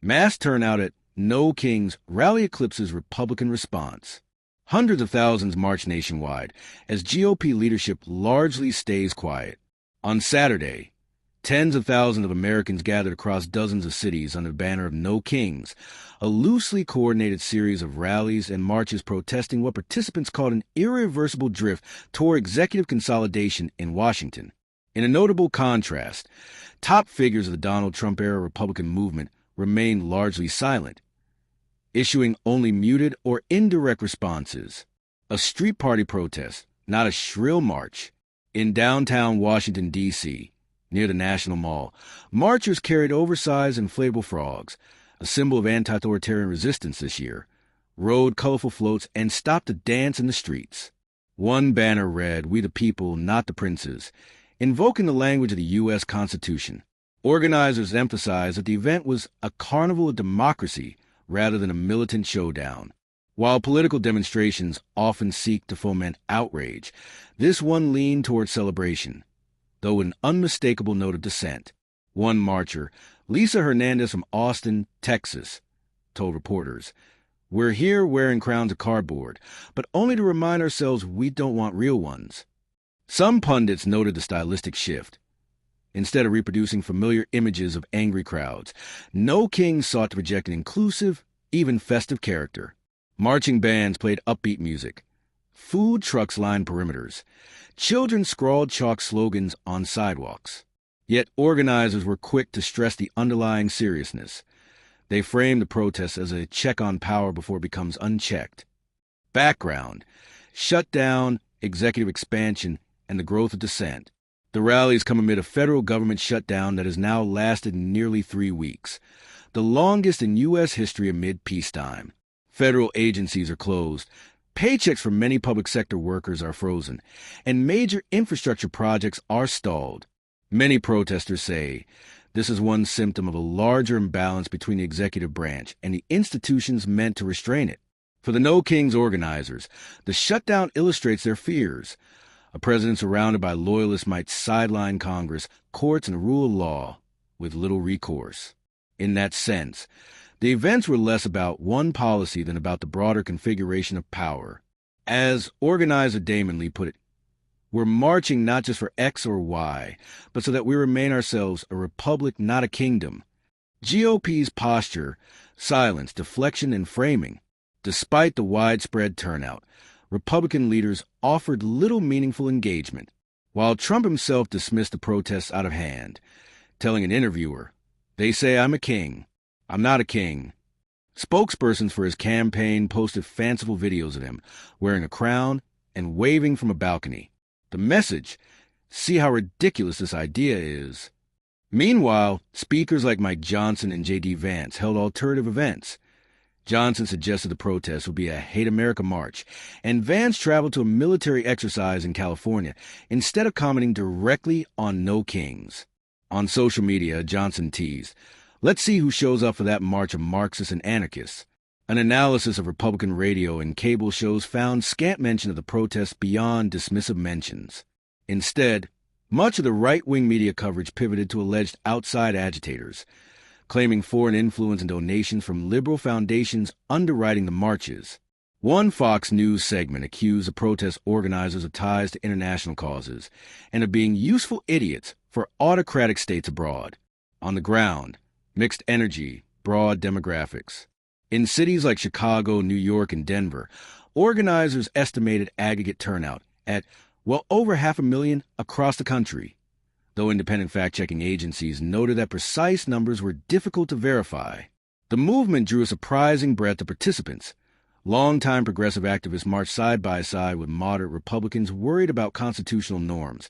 Mass turnout at No Kings rally Eclipses Republican response. Hundreds of thousands march nationwide as GOP leadership largely stays quiet. On Saturday, tens of thousands of Americans gathered across dozens of cities under the banner of No Kings, a loosely coordinated series of rallies and marches protesting what participants called an irreversible drift toward executive consolidation in Washington. In a notable contrast, top figures of the Donald Trump-era Republican movement remained largely silent, issuing only muted or indirect responses. A street party protest, not a shrill march. In downtown Washington, D.C., near the National Mall, marchers carried oversized inflatable frogs, a symbol of anti-authoritarian resistance this year, rode colorful floats, and stopped to dance in the streets. One banner read, "We the people, not the princes," invoking the language of the U.S. Constitution. Organizers emphasized that the event was a carnival of democracy rather than a militant showdown. While political demonstrations often seek to foment outrage, this one leaned toward celebration, though with an unmistakable note of dissent. One marcher, Lisa Hernandez from Austin, Texas, told reporters, "We're here wearing crowns of cardboard, but only to remind ourselves we don't want real ones." Some pundits noted the stylistic shift. Instead of reproducing familiar images of angry crowds, No King sought to project an inclusive, even festive character. Marching bands played upbeat music. Food trucks lined perimeters. Children scrawled chalk slogans on sidewalks. Yet organizers were quick to stress the underlying seriousness. They framed the protests as a check on power before it becomes unchecked. Background: shutdown, executive expansion, and the growth of dissent. The rallies come amid a federal government shutdown that has now lasted nearly 3 weeks, the longest in U.S. history amid peacetime. Federal agencies are closed, paychecks for many public sector workers are frozen, and major infrastructure projects are stalled. Many protesters say this is one symptom of a larger imbalance between the executive branch and the institutions meant to restrain it. For the No Kings organizers, the shutdown illustrates their fears. A president surrounded by loyalists might sideline Congress, courts, and the rule of law with little recourse. In that sense, the events were less about one policy than about the broader configuration of power. As organizer Damon Lee put it, "We're marching not just for X or Y, but so that we remain ourselves a republic, not a kingdom." GOP's posture, silence, deflection, and framing. Despite the widespread turnout, Republican leaders offered little meaningful engagement, while Trump himself dismissed the protests out of hand, telling an interviewer, "They say I'm a king. I'm not a king." Spokespersons for his campaign posted fanciful videos of him wearing a crown and waving from a balcony. The message: see how ridiculous this idea is. Meanwhile, speakers like Mike Johnson and J.D. Vance held alternative events. Johnson suggested the protest would be a Hate America march, and Vance traveled to a military exercise in California instead of commenting directly on No Kings. On social media, Johnson teased, "Let's see who shows up for that march of Marxists and anarchists." An analysis of Republican radio and cable shows found scant mention of the protests beyond dismissive mentions. Instead, much of the right-wing media coverage pivoted to alleged outside agitators, claiming foreign influence and donations from liberal foundations underwriting the marches. One Fox News segment accused the protest organizers of ties to international causes and of being useful idiots for autocratic states abroad. On the ground, mixed energy, broad demographics. In cities like Chicago, New York, and Denver, organizers estimated aggregate turnout at, well, over 500,000 across the country, though independent fact-checking agencies noted that precise numbers were difficult to verify. The movement drew a surprising breadth of participants. Longtime progressive activists marched side by side with moderate Republicans worried about constitutional norms,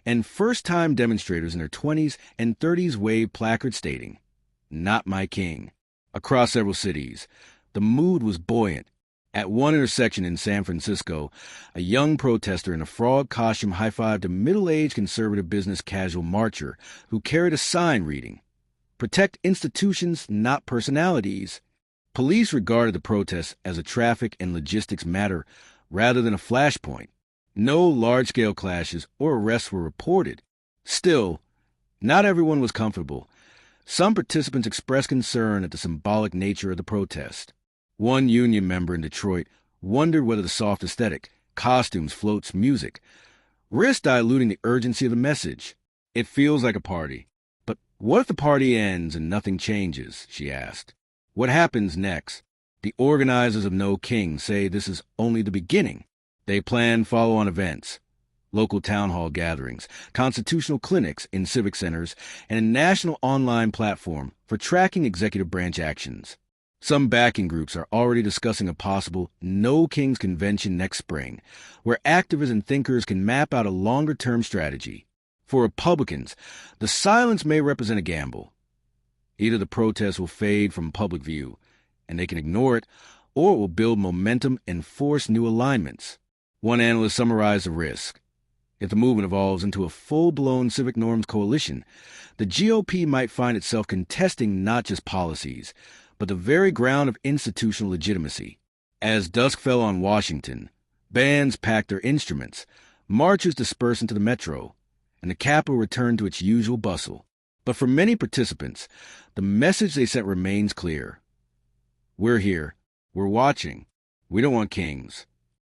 and first-time demonstrators in their 20s and 30s waved placards stating, "Not my king." Across several cities, the mood was buoyant. At one intersection in San Francisco, a young protester in a frog costume high-fived a middle-aged conservative business casual marcher who carried a sign reading, "Protect institutions, not personalities." Police regarded the protests as a traffic and logistics matter rather than a flashpoint. No large-scale clashes or arrests were reported. Still, not everyone was comfortable. Some participants expressed concern at the symbolic nature of the protest. One union member in Detroit wondered whether the soft aesthetic, costumes, floats, music, risk diluting the urgency of the message. It feels like a party. But what if the party ends and nothing changes, she asked. What happens next? The organizers of No King say this is only the beginning. They plan follow-on events, local town hall gatherings, constitutional clinics in civic centers, and a national online platform for tracking executive branch actions. Some backing groups are already discussing a possible No Kings convention next spring, where activists and thinkers can map out a longer-term strategy. For Republicans, the silence may represent a gamble. Either the protest will fade from public view, and they can ignore it, or it will build momentum and force new alignments. One analyst summarized the risk. If the movement evolves into a full-blown civic norms coalition, the GOP might find itself contesting not just policies, but the very ground of institutional legitimacy. As dusk fell on Washington, bands packed their instruments, marchers dispersed into the metro, and the Capitol returned to its usual bustle. But for many participants, the message they sent remains clear. We're here. We're watching. We don't want kings.